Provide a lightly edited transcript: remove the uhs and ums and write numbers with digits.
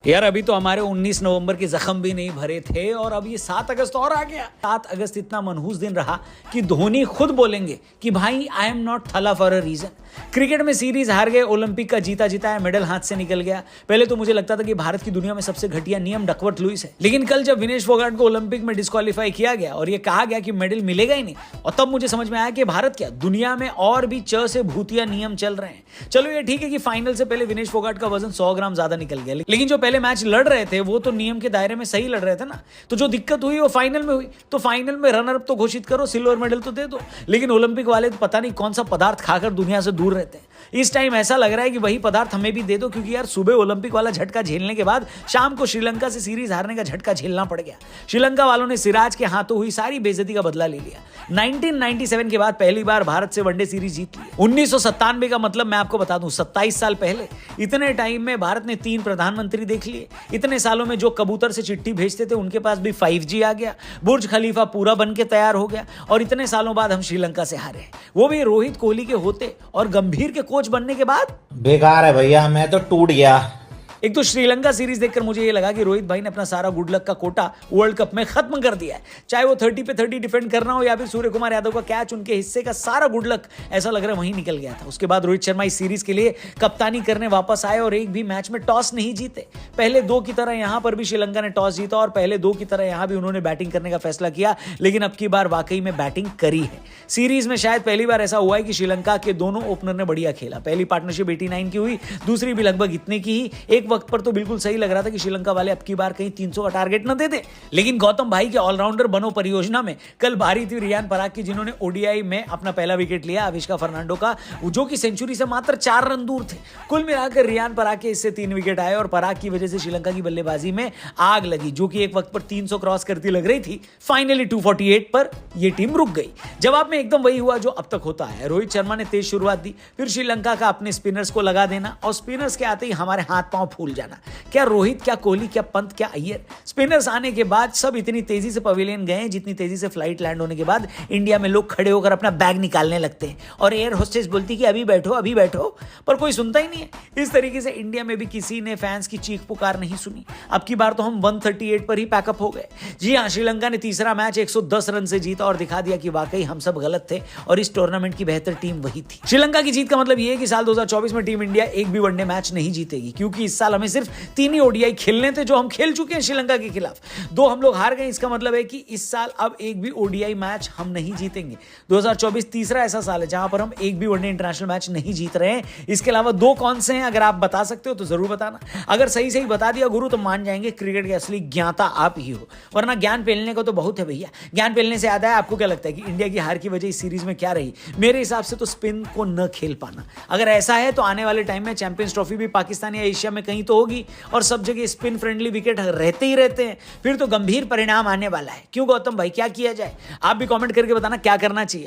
यार अभी तो हमारे 19 नवंबर के जख्म भी नहीं भरे थे और अब ये 7 अगस्त और आ गया। 7 अगस्त इतना मनहूस दिन रहा कि धोनी खुद बोलेंगे कि भाई आई एम नॉट थला फॉर अ रीजन। क्रिकेट में सीरीज हार गए, ओलंपिक का जीता जिताया मेडल हाथ से निकल गया। पहले तो मुझे लगता था कि भारत की दुनिया में सबसे घटिया नियम डकवर्थ लुईस है, लेकिन कल जब विनेश फोगाट को ओलंपिक में डिस्क्वालीफाई किया गया और ये कहा गया कि मेडल मिलेगा ही नहीं, और तब मुझे समझ में आया कि भारत क्या दुनिया में और भी च से भूतिया नियम चल रहे हैं। चलो ये ठीक है कि फाइनल से पहले विनेश फोगाट का वजन 100 ग्राम ज्यादा निकल गया, लेकिन जो पहले मैच लड़ रहे थे वो तो नियम के दायरे में सही लड़ रहे थे ना। तो जो दिक्कत हुई वो फाइनल में हुई, तो फाइनल में रनर अप तो घोषित करो, सिल्वर मेडल तो दे दो। लेकिन ओलंपिक वाले तो पता नहीं कौन सा पदार्थ खाकर दुनिया से दूर रहते हैं। इस टाइम ऐसा लग रहा है कि वही पदार्थ हमें भी दे दो, क्योंकि यार सुबह ओलंपिक वाला झटका झेलने के बाद शाम को श्रीलंका से सीरीज हारने का झटका झेलना पड़ गया। श्रीलंका वालों ने सिराज के हाथों हुई सारी बेइज्जती का बदला ले लिया। 1997 के बाद पहली बार भारत से वनडे सीरीज जीत ली। 1997 का मतलब मैं आपको बता दूं 27 साल पहले। इतने टाइम में भारत ने 3 प्रधानमंत्री देख लिए। इतने सालों में जो कबूतर से चिट्ठी भेजते थे उनके पास भी 5G आ गया, बुर्ज खलीफा पूरा बन के तैयार हो गया, और इतने सालों बाद हम श्रीलंका से हारे, वो भी रोहित कोहली के होते और गंभीर के कोच बनने के बाद। बेकार है भैया, मैं तो टूट गया। एक तो श्रीलंका सीरीज देखकर मुझे ये लगा कि रोहित भाई ने अपना सारा गुड लक का कोटा वर्ल्ड कप में खत्म कर दिया है। चाहे वो 30 पे 30 डिफेंड करना हो या फिर सूर्य कुमार यादव का कैच, उनके हिस्से का सारा गुड लक ऐसा लग रहा है वहीं निकल गया था। उसके बाद रोहित शर्मा इस सीरीज के लिए कप्तानी करने वापस आए और एक भी मैच में टॉस नहीं जीते। पहले 2 की तरह यहां पर भी श्रीलंका ने टॉस जीता और पहले 2 की तरह यहां भी उन्होंने बैटिंग करने का फैसला किया, लेकिन अब की बार वाकई में बैटिंग करी है। सीरीज में शायद पहली बार ऐसा हुआ है कि श्रीलंका के दोनों ओपनर ने बढ़िया खेला। पहली पार्टनरशिप 89 की हुई, दूसरी भी लगभग इतने की ही। एक वक्त पर तो बिल्कुल सही लग रहा था कि श्रीलंका वाले अब की बार कहीं 300 का टारगेट न दे दे, लेकिन गौतम भाई के ऑलराउंडर बनो परियोजना में कल बारी थी रियान पराग की, जिन्होंने ओडीआई में अपना पहला विकेट लिया अविष्का फर्नांडो का, जो कि सेंचुरी से मात्र 4 रन दूर थे। कुल मिलाकर रियान पराग के इससे 3 विकेट आए और पराग की वजह से श्रीलंका की बल्लेबाजी में आग लगी, जो कि एक वक्त पर 300 क्रॉस करती लग रही थी। फाइनली 248 पर यह टीम रुक गई। जवाब में एकदम वही हुआ जो अब तक होता है। रोहित शर्मा ने तेज शुरुआत दी, फिर श्रीलंका का अपने स्पिनर्स को लगा देना, और स्पिनर्स के आते ही हमारे हाथ पांव फूल जाना। क्या रोहित, क्या कोहली, क्या पंत, क्या अय्यर। स्पिनर्स आने के बाद सब इतनी तेजी से पवेलियन गए जितनी तेजी से फ्लाइट लैंड होने के बाद इंडिया में लोग खड़े होकर अपना बैग निकालने लगते हैं और एयर होस्टेस बोलती कि अभी बैठो, पर कोई सुनता ही नहीं है। इस तरीके से इंडिया में भी किसी ने फैंस की चीख पुकार नहीं सुनी। अब की बार तो हम 138 पर ही पैकअप हो गए। जी हां, श्रीलंका ने तीसरा मैच 110 रन से जीता और दिखा दिया कि वाकई हम सब गलत थे और इस टूर्नामेंट की बेहतर टीम वही थी। श्रीलंका की जीत का मतलब यह है कि साल 2024 में टीम इंडिया एक भी वनडे मैच नहीं जीतेगी, क्योंकि इस साल हमें सिर्फ 3 ही ओडीआई खेलने थे जो हम खेल चुके हैं श्रीलंका के खिलाफ। 2 हम लोग हार गए। इसका मतलब है कि इस साल अब एक भी ओडीआई मैच हम नहीं जीतेंगे। 2024 तीसरा ऐसा साल है जहां पर हम एक भी वनडे इंटरनेशनल मैच नहीं जीत रहे हैं। इसके अलावा 2 कौन से हैं, अगर आप बता सकते हो तो जरूर बताना। अगर सही सही बता दिया गुरु तो मान जाएंगे क्रिकेट के असली ज्ञाता आप ही हो, वरना ज्ञान पेलने को तो बहुत है भैया। ज्ञान पेलने से याद है, आपको क्या लगता है कि इंडिया की हार की वजह इस सीरीज में क्या रही? मेरे हिसाब से तो स्पिन को न खेल पाना। अगर ऐसा है तो आने वाले टाइम में चैंपियंस ट्रॉफी भी पाकिस्तान या एशिया में कहीं तो होगी, और सब जगह स्पिन फ्रेंडली विकेट रहते ही रहते हैं। फिर तो गंभीर परिणाम आने वाला है। क्यों गौतम भाई, क्या किया जाए? आप भी कमेंट करके बताना क्या करना चाहिए।